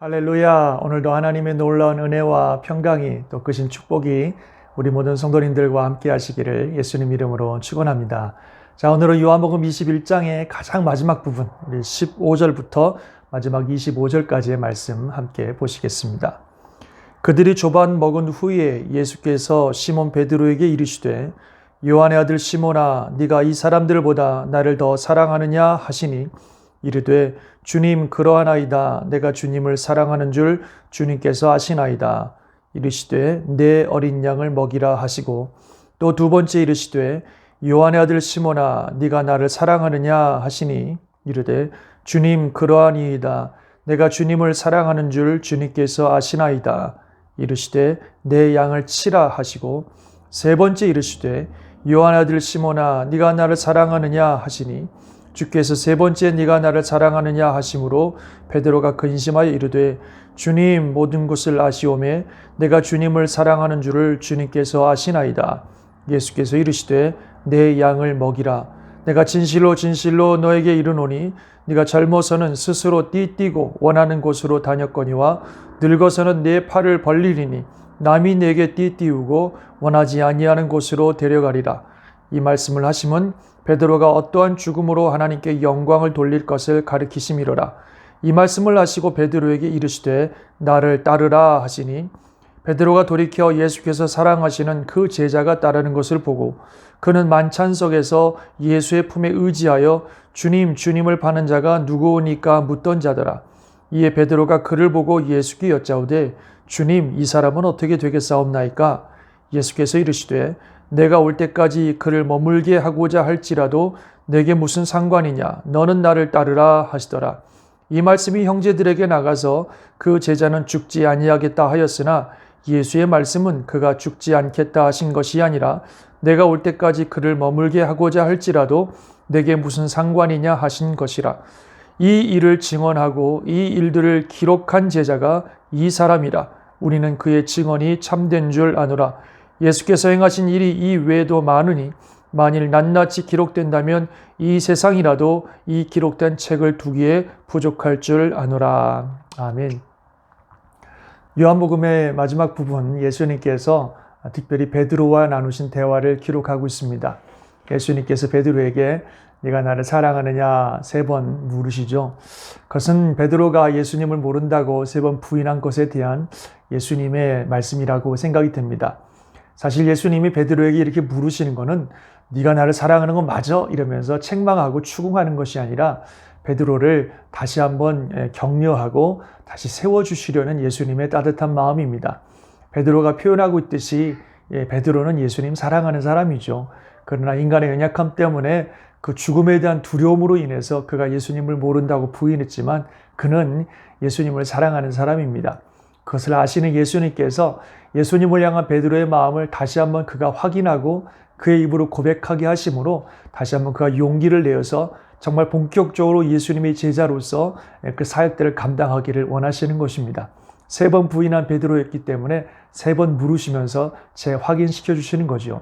할렐루야. 오늘도 하나님의 놀라운 은혜와 평강이 또 크신 축복이 우리 모든 성도님들과 함께 하시기를 예수님 이름으로 축원합니다. 자, 오늘은 요한복음 21장의 가장 마지막 부분, 우리 15절부터 마지막 25절까지의 말씀 함께 보시겠습니다. 그들이 조반 먹은 후에 예수께서 시몬 베드로에게 이르시되 요한의 아들 시몬아, 네가 이 사람들보다 나를 더 사랑하느냐 하시니 이르되 주님 그러하나이다. 내가 주님을 사랑하는 줄 주님께서 아시나이다. 이르시되 내 어린 양을 먹이라 하시고 또 두 번째 이르시되 요한의 아들 시몬아, 네가 나를 사랑하느냐 하시니 이르되 주님 그러하니이다. 내가 주님을 사랑하는 줄 주님께서 아시나이다. 이르시되 내 양을 치라 하시고 세 번째 이르시되 요한의 아들 시몬아, 네가 나를 사랑하느냐 하시니 주께서 세 번째 네가 나를 사랑하느냐 하심으로 베드로가 근심하여 이르되 주님 모든 것을 아시오매 내가 주님을 사랑하는 줄을 주님께서 아시나이다. 예수께서 이르시되 내 양을 먹이라. 내가 진실로 진실로 너에게 이르노니 네가 젊어서는 스스로 띠뛰고 원하는 곳으로 다녔거니와 늙어서는 내 팔을 벌리리니 남이 내게 띠띠우고 원하지 아니하는 곳으로 데려가리라. 이 말씀을 하심은 베드로가 어떠한 죽음으로 하나님께 영광을 돌릴 것을 가르치심이로라. 이 말씀을 하시고 베드로에게 이르시되 나를 따르라 하시니 베드로가 돌이켜 예수께서 사랑하시는 그 제자가 따르는 것을 보고 그는 만찬석에서 예수의 품에 의지하여 주님 주님을 파는 자가 누구오니까 묻던 자더라. 이에 베드로가 그를 보고 예수께 여짜오되 주님 이 사람은 어떻게 되겠사옵나이까? 예수께서 이르시되 내가 올 때까지 그를 머물게 하고자 할지라도 내게 무슨 상관이냐? 너는 나를 따르라 하시더라. 이 말씀이 형제들에게 나가서 그 제자는 죽지 아니하겠다 하였으나 예수의 말씀은 그가 죽지 않겠다 하신 것이 아니라 내가 올 때까지 그를 머물게 하고자 할지라도 내게 무슨 상관이냐 하신 것이라. 이 일을 증언하고 이 일들을 기록한 제자가 이 사람이라. 우리는 그의 증언이 참된 줄 아노라. 예수께서 행하신 일이 이 외에도 많으니 만일 낱낱이 기록된다면 이 세상이라도 이 기록된 책을 두기에 부족할 줄 아노라. 아멘. 요한복음의 마지막 부분 예수님께서 특별히 베드로와 나누신 대화를 기록하고 있습니다. 예수님께서 베드로에게 네가 나를 사랑하느냐 3번 물으시죠. 그것은 베드로가 예수님을 모른다고 3번 부인한 것에 대한 예수님의 말씀이라고 생각이 됩니다. 사실 예수님이 베드로에게 이렇게 물으시는 것은 네가 나를 사랑하는 건 맞아? 이러면서 책망하고 추궁하는 것이 아니라 베드로를 다시 한번 격려하고 다시 세워주시려는 예수님의 따뜻한 마음입니다. 베드로가 표현하고 있듯이 베드로는 예수님 사랑하는 사람이죠. 그러나 인간의 연약함 때문에 그 죽음에 대한 두려움으로 인해서 그가 예수님을 모른다고 부인했지만 그는 예수님을 사랑하는 사람입니다. 그것을 아시는 예수님께서 예수님을 향한 베드로의 마음을 다시 한번 그가 확인하고 그의 입으로 고백하게 하심으로 다시 한번 그가 용기를 내어서 정말 본격적으로 예수님의 제자로서 그 사역들을 감당하기를 원하시는 것입니다. 3번 부인한 베드로였기 때문에 3번 물으시면서 재확인시켜 주시는 거죠.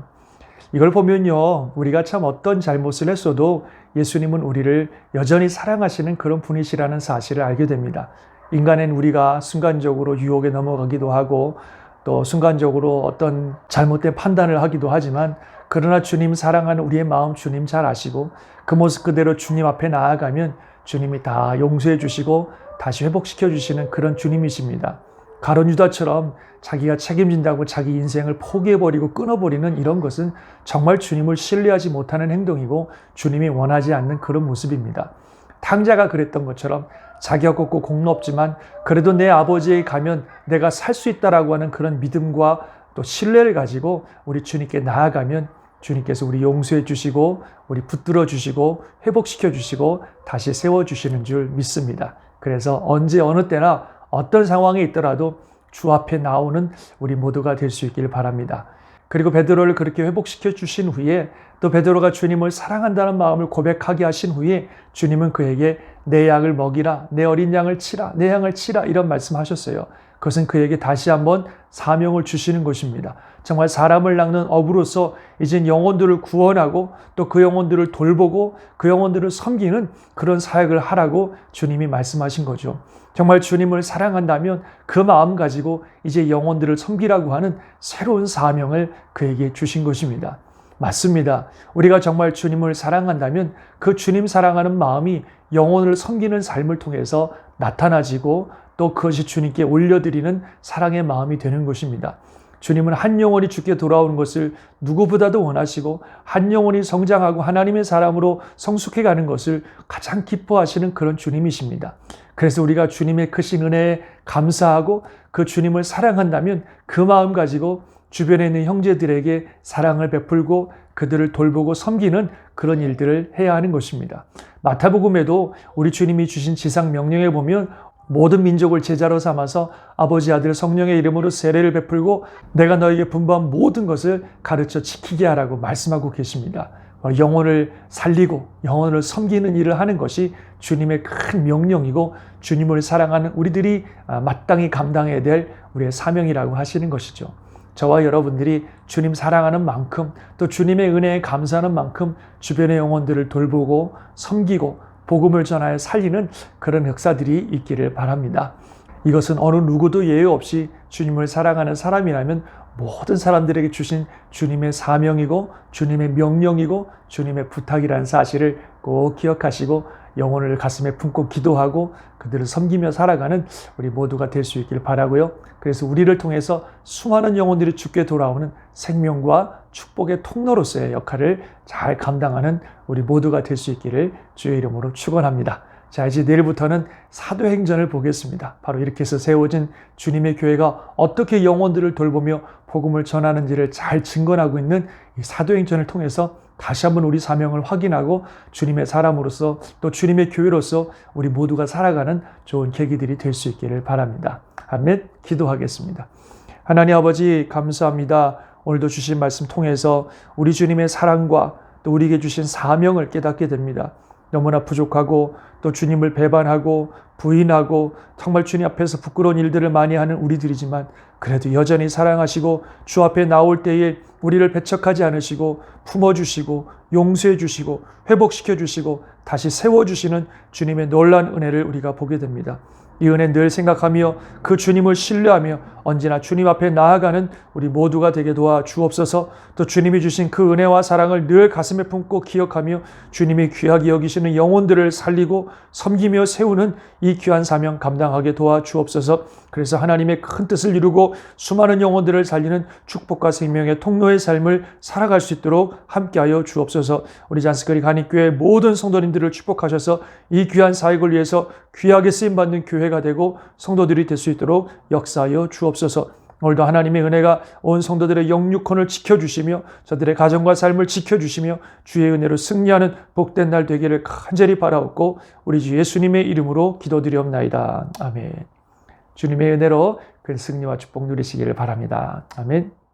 이걸 보면요, 우리가 참 어떤 잘못을 했어도 예수님은 우리를 여전히 사랑하시는 그런 분이시라는 사실을 알게 됩니다. 인간은 우리가 순간적으로 유혹에 넘어가기도 하고 또 순간적으로 어떤 잘못된 판단을 하기도 하지만 그러나 주님 사랑하는 우리의 마음 주님 잘 아시고 그 모습 그대로 주님 앞에 나아가면 주님이 다 용서해 주시고 다시 회복시켜 주시는 그런 주님이십니다. 가룟 유다처럼 자기가 책임진다고 자기 인생을 포기해버리고 끊어버리는 이런 것은 정말 주님을 신뢰하지 못하는 행동이고 주님이 원하지 않는 그런 모습입니다. 탕자가 그랬던 것처럼 자기가 걷고 공로 없지만 그래도 내 아버지에게 가면 내가 살 수 있다라고 하는 그런 믿음과 또 신뢰를 가지고 우리 주님께 나아가면 주님께서 우리 용서해 주시고 우리 붙들어 주시고 회복시켜 주시고 다시 세워 주시는 줄 믿습니다. 그래서 언제 어느 때나 어떤 상황에 있더라도 주 앞에 나오는 우리 모두가 될 수 있기를 바랍니다. 그리고 베드로를 그렇게 회복시켜 주신 후에 또 베드로가 주님을 사랑한다는 마음을 고백하게 하신 후에 주님은 그에게 내 양을 먹이라, 내 어린 양을 치라, 내 양을 치라 이런 말씀하셨어요. 그것은 그에게 다시 한번 사명을 주시는 것입니다. 정말 사람을 낚는 어부로서 이젠 영혼들을 구원하고 또 그 영혼들을 돌보고 그 영혼들을 섬기는 그런 사역을 하라고 주님이 말씀하신 거죠. 정말 주님을 사랑한다면 그 마음 가지고 이제 영혼들을 섬기라고 하는 새로운 사명을 그에게 주신 것입니다. 맞습니다. 우리가 정말 주님을 사랑한다면 그 주님 사랑하는 마음이 영혼을 섬기는 삶을 통해서 나타나지고 또 그것이 주님께 올려드리는 사랑의 마음이 되는 것입니다. 주님은 한 영혼이 주께 돌아오는 것을 누구보다도 원하시고 한 영혼이 성장하고 하나님의 사람으로 성숙해가는 것을 가장 기뻐하시는 그런 주님이십니다. 그래서 우리가 주님의 크신 은혜에 감사하고 그 주님을 사랑한다면 그 마음 가지고 주변에 있는 형제들에게 사랑을 베풀고 그들을 돌보고 섬기는 그런 일들을 해야 하는 것입니다. 마태복음에도 우리 주님이 주신 지상 명령에 보면 모든 민족을 제자로 삼아서 아버지, 아들, 성령의 이름으로 세례를 베풀고 내가 너에게 분부한 모든 것을 가르쳐 지키게 하라고 말씀하고 계십니다. 영혼을 살리고 영혼을 섬기는 일을 하는 것이 주님의 큰 명령이고 주님을 사랑하는 우리들이 마땅히 감당해야 될 우리의 사명이라고 하시는 것이죠. 저와 여러분들이 주님 사랑하는 만큼 또 주님의 은혜에 감사하는 만큼 주변의 영혼들을 돌보고 섬기고 복음을 전하여 살리는 그런 역사들이 있기를 바랍니다. 이것은 어느 누구도 예외 없이 주님을 사랑하는 사람이라면 모든 사람들에게 주신 주님의 사명이고 주님의 명령이고 주님의 부탁이라는 사실을 꼭 기억하시고 영혼을 가슴에 품고 기도하고 그들을 섬기며 살아가는 우리 모두가 될 수 있기를 바라고요. 그래서 우리를 통해서 수많은 영혼들이 주께 돌아오는 생명과 축복의 통로로서의 역할을 잘 감당하는 우리 모두가 될 수 있기를 주의 이름으로 축원합니다. 자, 이제 내일부터는 사도행전을 보겠습니다. 바로 이렇게 해서 세워진 주님의 교회가 어떻게 영혼들을 돌보며 복음을 전하는지를 잘 증거하고 있는 이 사도행전을 통해서 다시 한번 우리 사명을 확인하고 주님의 사람으로서 또 주님의 교회로서 우리 모두가 살아가는 좋은 계기들이 될 수 있기를 바랍니다. 아멘. 기도하겠습니다. 하나님 아버지 감사합니다. 오늘도 주신 말씀 통해서 우리 주님의 사랑과 또 우리에게 주신 사명을 깨닫게 됩니다. 너무나 부족하고 또 주님을 배반하고 부인하고 정말 주님 앞에서 부끄러운 일들을 많이 하는 우리들이지만 그래도 여전히 사랑하시고 주 앞에 나올 때에 우리를 배척하지 않으시고 품어주시고 용서해주시고 회복시켜주시고 다시 세워주시는 주님의 놀라운 은혜를 우리가 보게 됩니다. 이 은혜 늘 생각하며 그 주님을 신뢰하며 언제나 주님 앞에 나아가는 우리 모두가 되게 도와 주옵소서. 또 주님이 주신 그 은혜와 사랑을 늘 가슴에 품고 기억하며 주님이 귀하게 여기시는 영혼들을 살리고 섬기며 세우는 이 귀한 사명 감당하게 도와 주옵소서. 그래서 하나님의 큰 뜻을 이루고 수많은 영혼들을 살리는 축복과 생명의 통로의 삶을 살아갈 수 있도록 함께하여 주옵소서. 우리 잔스거리 간입교회 모든 성도님들을 축복하셔서 이 귀한 사역을 위해서 귀하게 쓰임받는 교회가 되고 성도들이 될 수 있도록 역사하여 주옵소서. 오늘도 하나님의 은혜가 온 성도들의 영육혼을 지켜주시며 저들의 가정과 삶을 지켜주시며 주의 은혜로 승리하는 복된 날 되기를 간절히 바라옵고 우리 주 예수님의 이름으로 기도드리옵나이다. 아멘. 주님의 은혜로 그 승리와 축복 누리시기를 바랍니다. 아멘.